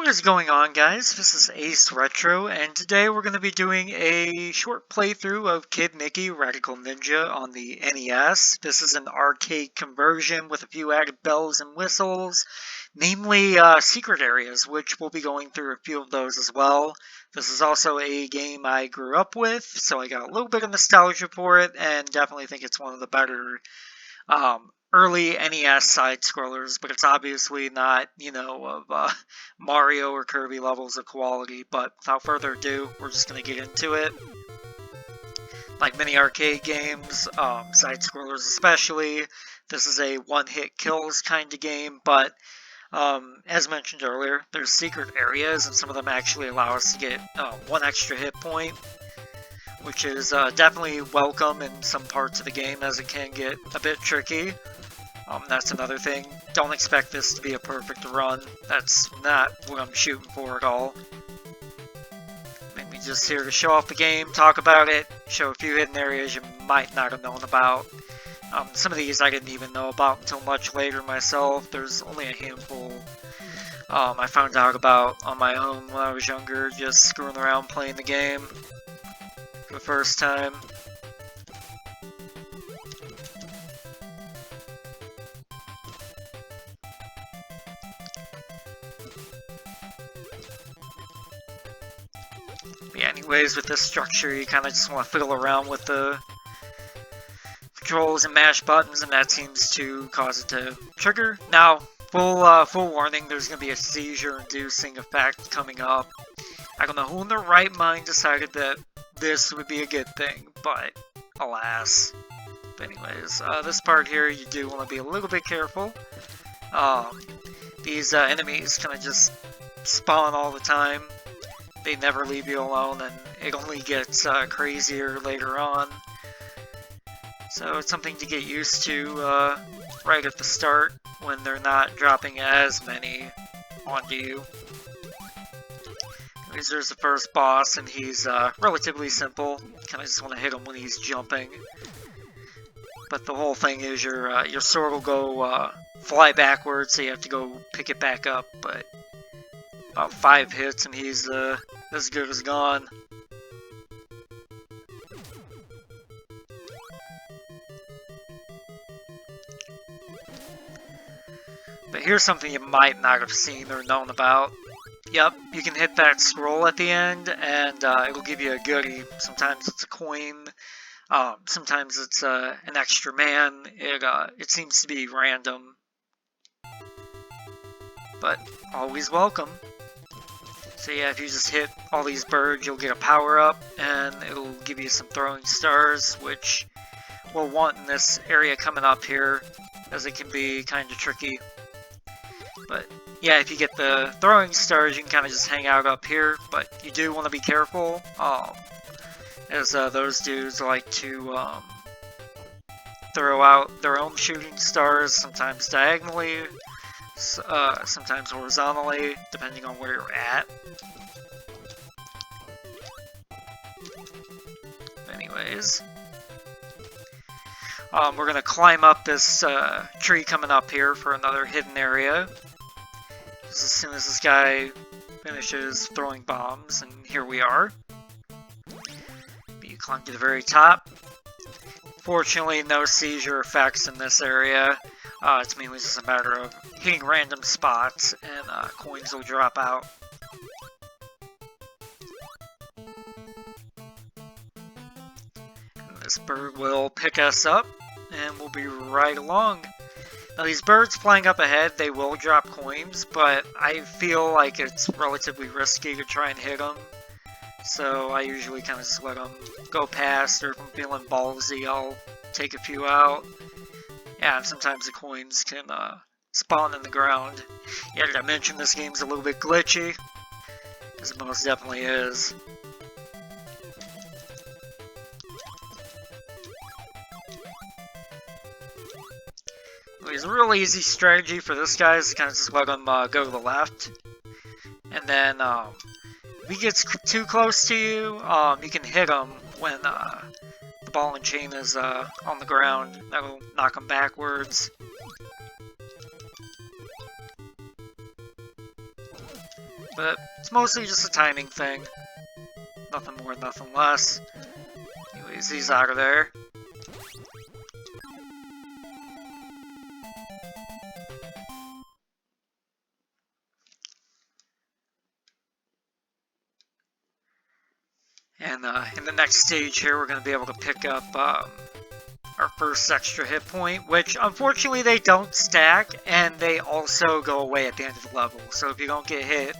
What is going on, guys? This is Ace Retro, and today we're going to be doing a short playthrough of Kid Niki Radical Ninja on the NES. This is an arcade conversion with a few added bells and whistles, namely secret areas, which we'll be going through a few of those as well. This is also a game I grew up with, so I got a little bit of nostalgia for it, and definitely think it's one of the better early NES side-scrollers, but it's obviously not, of Mario or Kirby levels of quality. But without further ado, we're just going to get into it. Like many arcade games, side-scrollers especially, this is a one-hit kills kind of game, but as mentioned earlier, there's secret areas, and some of them actually allow us to get one extra hit point, which is definitely welcome in some parts of the game, as it can get a bit tricky. That's another thing. Don't expect this to be a perfect run. That's not what I'm shooting for at all. Maybe just here to show off the game, talk about it, show a few hidden areas you might not have known about. Some of these I didn't even know about until much later myself. There's only a handful I found out about on my own when I was younger, just screwing around playing the game for the first time. But yeah, anyways, with this structure, you kind of just want to fiddle around with the controls and mash buttons, and that seems to cause it to trigger. Now, full warning, there's going to be a seizure-inducing effect coming up. I don't know who in their right mind decided that this would be a good thing, but alas. But anyways, this part here, you do want to be a little bit careful. These enemies kind of just spawn all the time. They never leave you alone, and it only gets crazier later on. So it's something to get used to right at the start when they're not dropping as many onto you. Anyways, there's the first boss, and he's relatively simple. Kind of just want to hit him when he's jumping. But the whole thing is your sword will go fly backwards, so you have to go pick it back up. But about 5 hits, and he's as good as gone. But here's something you might not have seen or known about. Yep, you can hit that scroll at the end, and it'll give you a goodie. Sometimes it's a coin, sometimes it's an extra man. It seems to be random, but always welcome. So yeah, if you just hit all these birds, you'll get a power-up, and it'll give you some throwing stars, which we'll want in this area coming up here, as it can be kind of tricky. But yeah, if you get the throwing stars, you can kind of just hang out up here, but you do want to be careful, as those dudes like to throw out their own shooting stars, sometimes diagonally, sometimes horizontally, depending on where you're at. Anyways, we're gonna climb up this tree coming up here for another hidden area. As soon as this guy finishes throwing bombs, and here we are. You climb to the very top. Fortunately, no seizure effects in this area. It's mainly just a matter of hitting random spots, and coins will drop out. And this bird will pick us up, and we'll be right along. Now, these birds flying up ahead, they will drop coins, but I feel like it's relatively risky to try and hit them. So I usually kind of just let them go past, or if I'm feeling ballsy, I'll take a few out. Yeah, and sometimes the coins can spawn in the ground. Yeah, did I mention this game's a little bit glitchy? Because it most definitely is. It's a real easy strategy for this guy is to kind of just let him go to the left. And then, if he gets too close to you, you can hit him when the ball and chain is on the ground. That'll knock him backwards. But it's mostly just a timing thing. Nothing more, nothing less. Anyways, he's out of there. And in the next stage here, we're going to be able to pick up our first extra hit point, which unfortunately they don't stack, and they also go away at the end of the level. So if you don't get hit,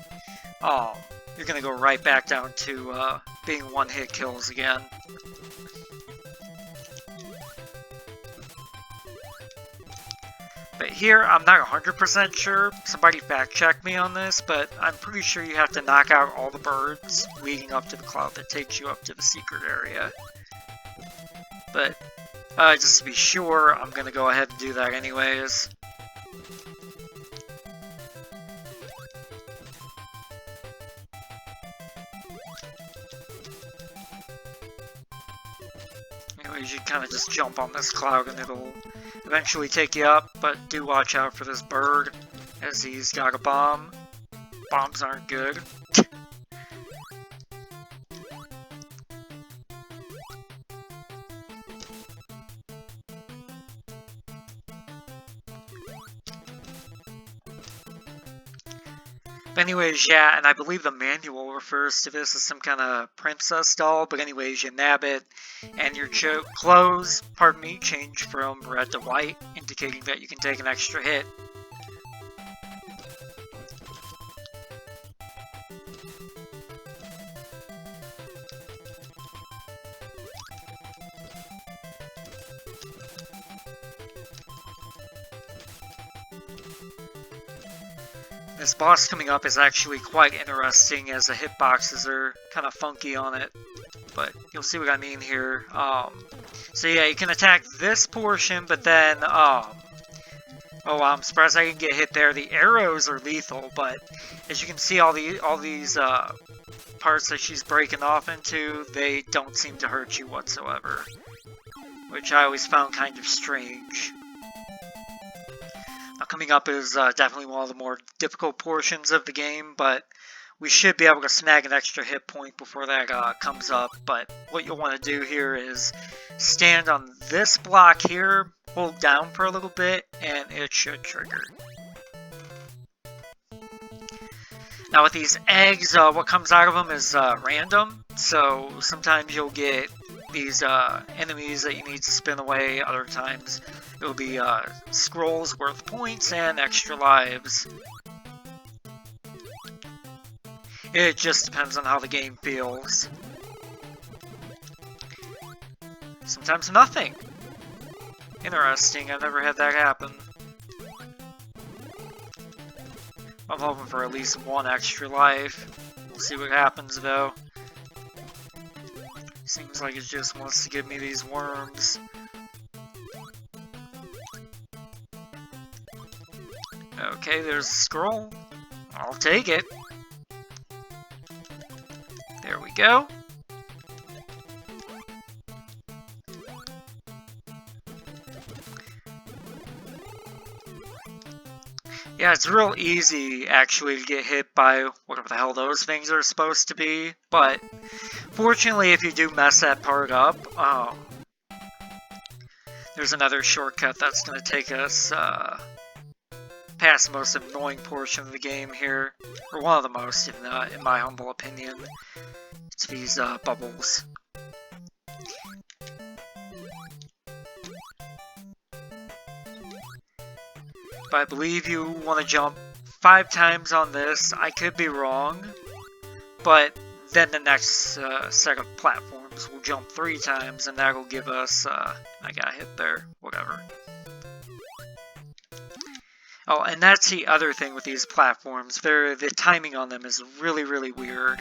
you're going to go right back down to being one-hit kills again. But here, I'm not 100% sure, somebody fact-check me on this, but I'm pretty sure you have to knock out all the birds leading up to the cloud that takes you up to the secret area. But, just to be sure, I'm gonna go ahead and do that anyways. Anyways, you kind of just jump on this cloud and it'll eventually take you up, but do watch out for this bird, as he's got a bomb. Bombs aren't good. But anyways, yeah, and I believe the manual refers to this as some kind of princess doll, but anyways, you nab it, and your clothes, pardon me, change from red to white, indicating that you can take an extra hit. This boss coming up is actually quite interesting, as the hitboxes are kind of funky on it, but you'll see what I mean here. So yeah, you can attack this portion, but then, oh, I'm surprised I didn't get hit there. The arrows are lethal, but as you can see, all these parts that she's breaking off into, they don't seem to hurt you whatsoever, which I always found kind of strange. Now, coming up is definitely one of the more difficult portions of the game, but we should be able to snag an extra hit point before that comes up. But what you'll want to do here is stand on this block here, hold down for a little bit, and it should trigger. Now with these eggs, what comes out of them is random, so sometimes you'll get these enemies that you need to spin away, other times it'll be scrolls worth points and extra lives. It just depends on how the game feels. Sometimes nothing. Interesting, I've never had that happen. I'm hoping for at least one extra life. We'll see what happens though. Seems like it just wants to give me these worms. Okay, there's a scroll. I'll take it. There we go. Yeah, it's real easy actually to get hit by whatever the hell those things are supposed to be, but fortunately if you do mess that part up, there's another shortcut that's going to take us past the most annoying portion of the game here, or one of the most in my humble opinion. It's these bubbles. But I believe you want to jump 5 times on this. I could be wrong, but then the next set of platforms will jump 3 times, and that'll give us, I got hit there, whatever. Oh, and that's the other thing with these platforms. The timing on them is really, really weird.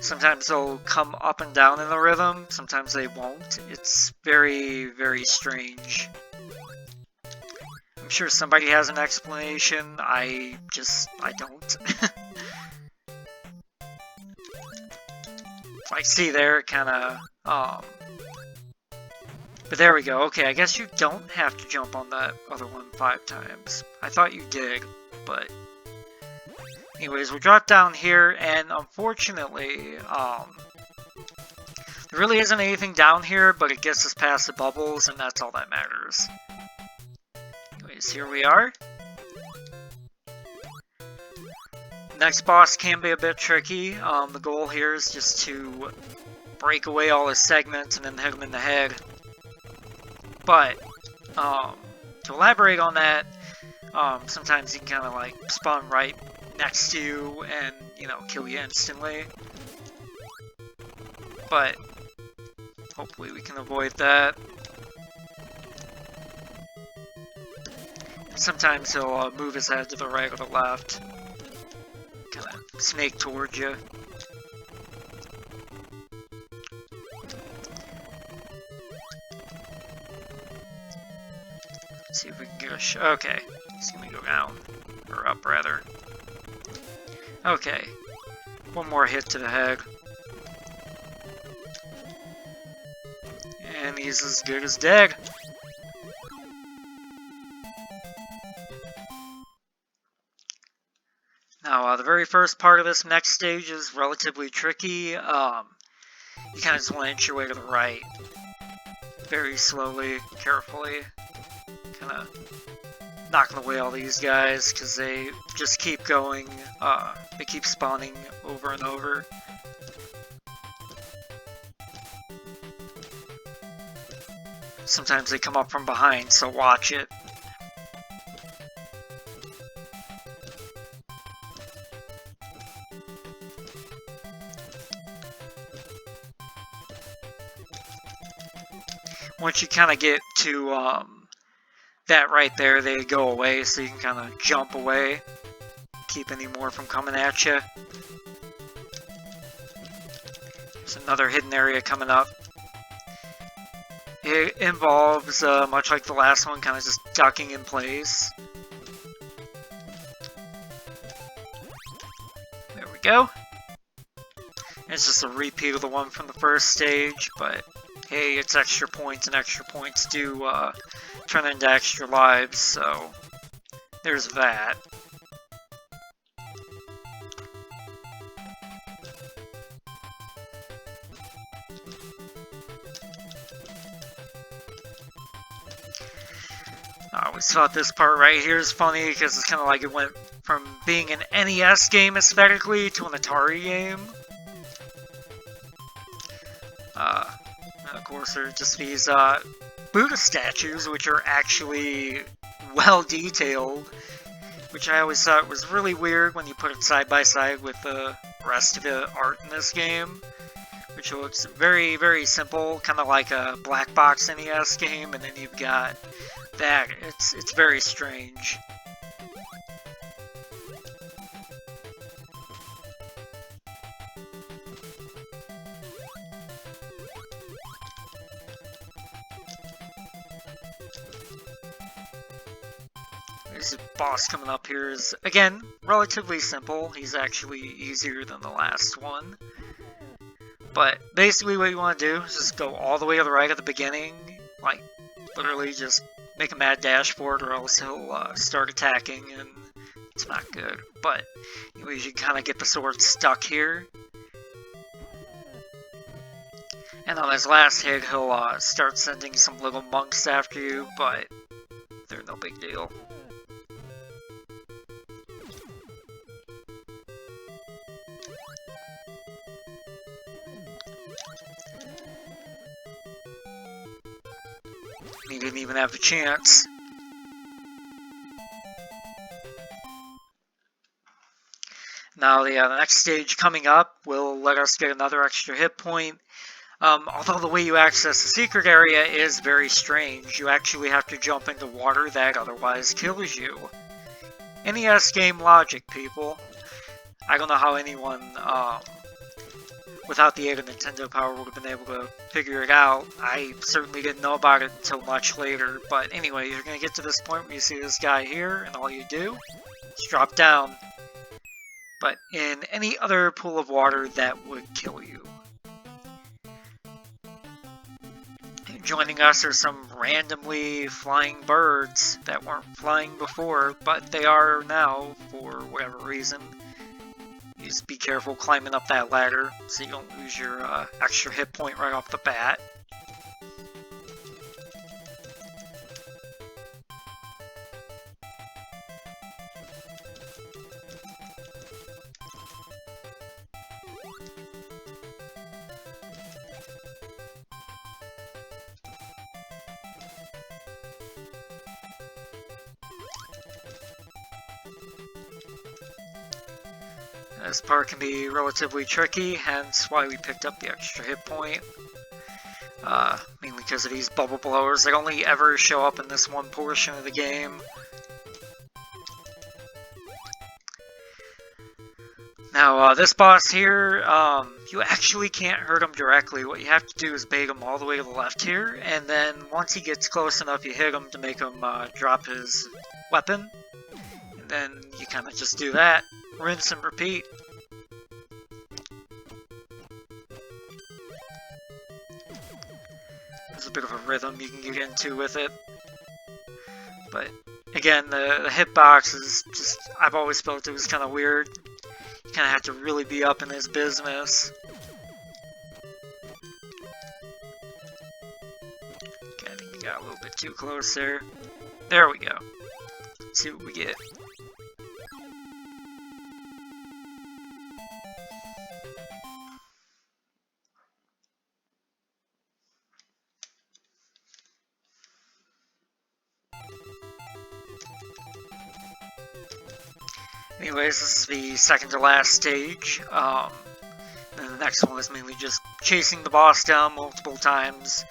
Sometimes they'll come up and down in the rhythm, sometimes they won't. It's very, very strange. I'm sure somebody has an explanation, I don't. I see there, it kinda, but there we go. Okay, I guess you don't have to jump on that other one 5 times. I thought you did, but Anyways, we'll drop down here, and unfortunately, there really isn't anything down here, but it gets us past the bubbles, and that's all that matters. Anyways, here we are. Next boss can be a bit tricky. The goal here is just to break away all his segments and then hit him in the head. But, to elaborate on that, sometimes he can kind of like spawn right next to you and, you know, kill you instantly. But hopefully we can avoid that. Sometimes he'll move his head to the right or the left. Kind of snake towards you. Let's see if we can get a okay, he's gonna go down. Or up, rather. Okay. One more hit to the head. And he's as good as dead. Now, the very first part of this next stage is relatively tricky. You kind of just want to inch your way to the right. Very slowly, carefully. Kind of knocking away all these guys, because they just keep going. They keep spawning over and over. Sometimes they come up from behind, so watch it. Once you kind of get to that right there, they go away, so you can kind of jump away, keep any more from coming at you. There's another hidden area coming up. It involves, much like the last one, kind of just ducking in place. There we go. It's just a repeat of the one from the first stage, but hey, it's extra points, and extra points do turn into extra lives, so there's that. I always thought this part right here is funny because it's kind of like it went from being an NES game aesthetically to an Atari game. Of course, there are just these Buddha statues, which are actually well detailed, which I always thought was really weird when you put it side by side with the rest of the art in this game, which looks very, very simple, kind of like a black box NES game, and then you've got that. It's very strange. This boss coming up here is, again, relatively simple. He's actually easier than the last one. But basically what you want to do is just go all the way to the right at the beginning. Like, literally just make a mad dash for it, or else he'll start attacking, and it's not good. But anyways, you kind of get the sword stuck here. And on his last hit, he'll start sending some little monks after you, but they're no big deal. He didn't even have the chance. Now the next stage coming up will let us get another extra hit point. Although the way you access the secret area is very strange. You actually have to jump into water that otherwise kills you. NES game logic, people. I don't know how anyone, without the aid of Nintendo Power, would have been able to figure it out. I certainly didn't know about it until much later. But anyway, you're going to get to this point where you see this guy here, and all you do is drop down. But in any other pool of water, that would kill you. Joining us are some randomly flying birds that weren't flying before, but they are now for whatever reason. just be careful climbing up that ladder so you don't lose your extra hit point right off the bat. This part can be relatively tricky, hence why we picked up the extra hit point. Mainly because of these bubble blowers. They only ever show up in this one portion of the game. Now, this boss here, you actually can't hurt him directly. What you have to do is bait him all the way to the left here, and then once he gets close enough, you hit him to make him drop his weapon. And then you kind of just do that. Rinse and repeat. There's a bit of a rhythm you can get into with it. But again, the hitbox is just, I've always felt it was kind of weird. You kind of have to really be up in his business. Okay, I think we got a little bit too close there. There we go. Let's see what we get. Anyways, this is the second to last stage. And the next one is mainly just chasing the boss down multiple times.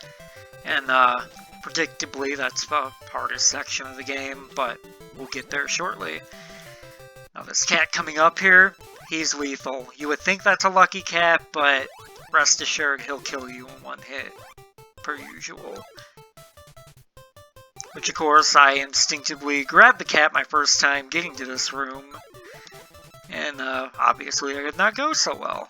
And predictably, that's the hardest section of the game, but we'll get there shortly. Now this cat coming up here, he's lethal. You would think that's a lucky cat, but rest assured he'll kill you in one hit, per usual. Which of course, I instinctively grabbed the cat my first time getting to this room. And obviously it did not go so well.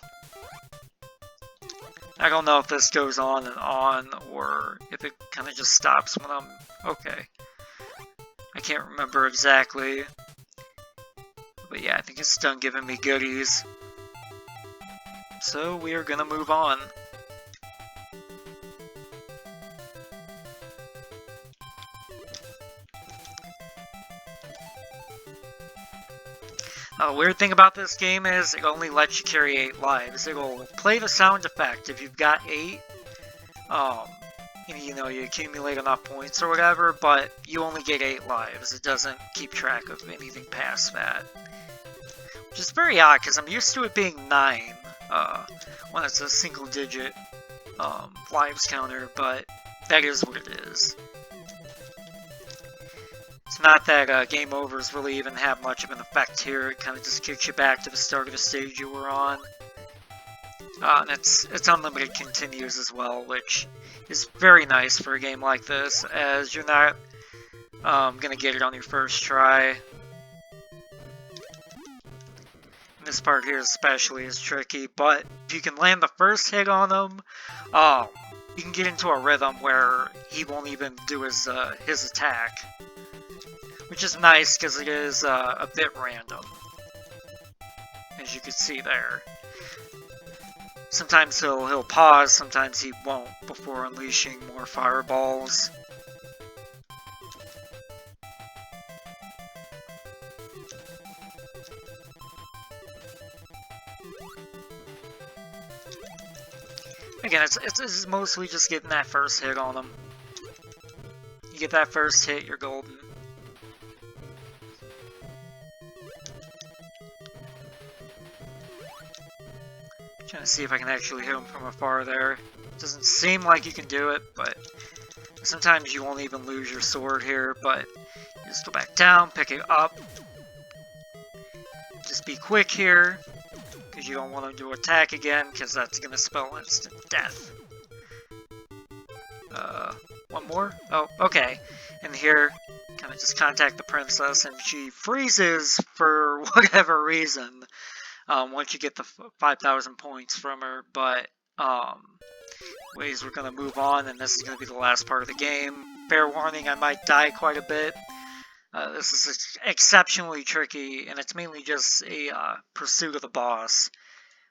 I don't know if this goes on and on, or if it kind of just stops when I'm... Okay. I can't remember exactly. But yeah, I think it's done giving me goodies. So we are gonna move on. The weird thing about this game is it only lets you carry 8 lives. It'll play the sound effect if you've got 8. And you know, you accumulate enough points or whatever, but you only get 8 lives. It doesn't keep track of anything past that. Which is very odd, because I'm used to it being 9 when it's a single digit lives counter, but that is what it is. It's not that game overs really even have much of an effect here. It kind of just kicks you back to the start of the stage you were on. And it's unlimited continues as well, which is very nice for a game like this, as you're not gonna get it on your first try. And this part here especially is tricky, but if you can land the first hit on him, you can get into a rhythm where he won't even do his attack. Which is nice, because it is a bit random, as you can see there. Sometimes he'll pause, sometimes he won't, before unleashing more fireballs. Again, it's mostly just getting that first hit on him. You get that first hit, you're golden. Trying to see if I can actually hit him from afar there. Doesn't seem like you can do it, but sometimes you won't even lose your sword here, but you just go back down, pick it up. Just be quick here, because you don't want him to attack again, because that's going to spell instant death. One more? Oh, okay. And here, kind of just contact the princess, and she freezes for whatever reason. Once you get the 5,000 points from her, but ways we're going to move on, and this is going to be the last part of the game. Fair warning, I might die quite a bit. This is exceptionally tricky, and it's mainly just a pursuit of the boss,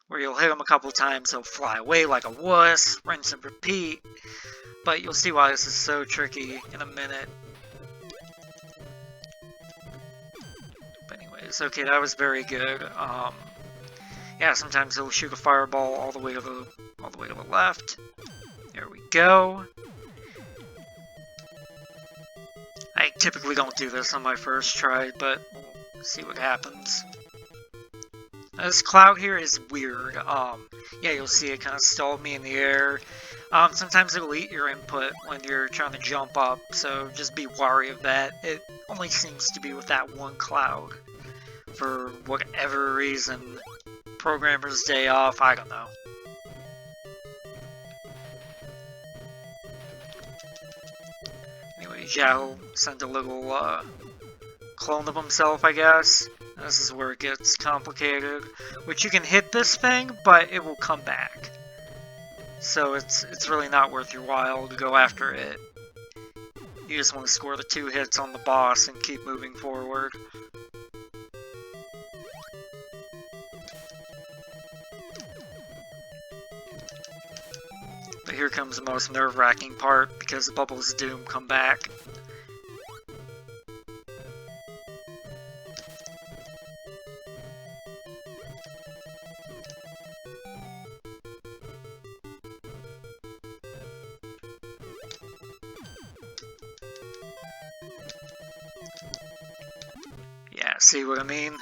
where you'll hit him a couple times, he'll fly away like a wuss, rinse and repeat, but you'll see why this is so tricky in a minute. But anyways, okay, that was very good. Yeah, sometimes he'll shoot a fireball all the way to the left. There we go. I typically don't do this on my first try, but we'll see what happens. This cloud here is weird. Yeah, you'll see it kind of stalled me in the air. Sometimes it'll eat your input when you're trying to jump up, so just be wary of that. It only seems to be with that one cloud. For whatever reason. Programmer's day off, I don't know. Anyways, yeah, he'll send a little clone of himself, I guess. This is where it gets complicated. Which you can hit this thing, but it will come back. So it's really not worth your while to go after it. You just want to score the 2 hits on the boss and keep moving forward. But here comes the most nerve-wracking part, because the bubbles of doom come back. Yeah, see what I mean?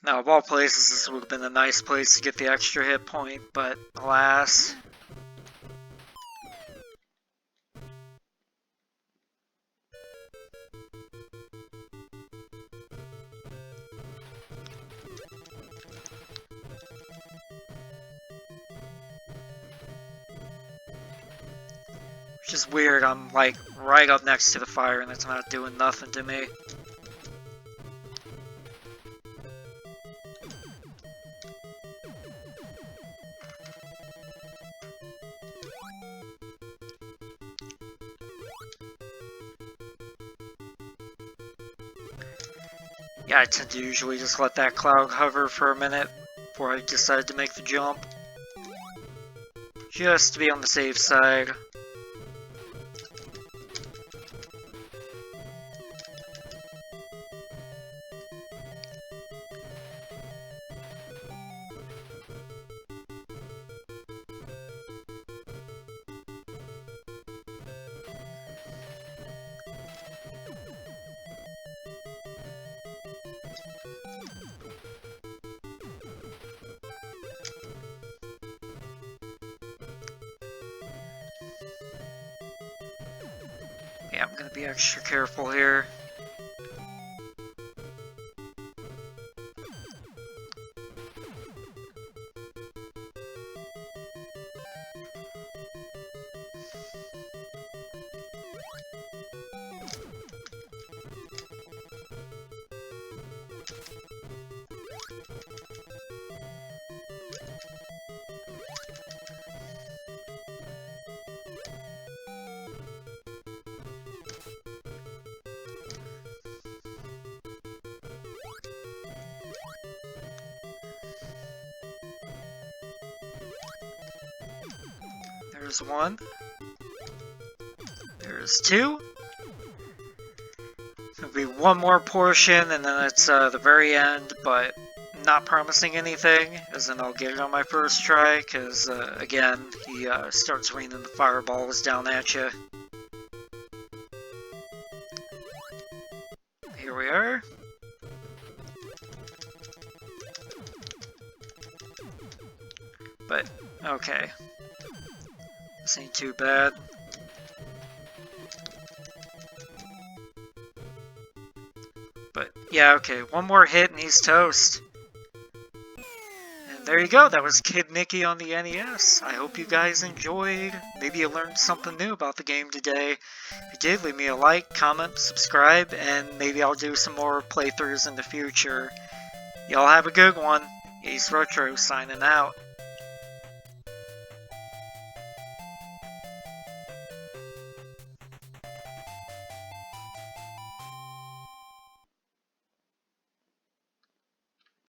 Now, of all places, this would have been a nice place to get the extra hit point, but alas. Which is weird, I'm like right up next to the fire and it's not doing nothing to me. Yeah, I tend to usually just let that cloud hover for a minute before I decide to make the jump. Just to be on the safe side. Yeah, I'm gonna be extra careful here. There's 1. There's 2. There'll be 1 more portion, and then it's the very end, but not promising anything, as in I'll get it on my first try, because, again, he starts raining the fireballs down at you. Here we are. But, okay. This ain't too bad. But, yeah, okay, 1 more hit and he's toast. And there you go, that was Kid Niki on the NES. I hope you guys enjoyed. Maybe you learned something new about the game today. If you did, leave me a like, comment, subscribe, and maybe I'll do some more playthroughs in the future. Y'all have a good one. Ace Retro signing out.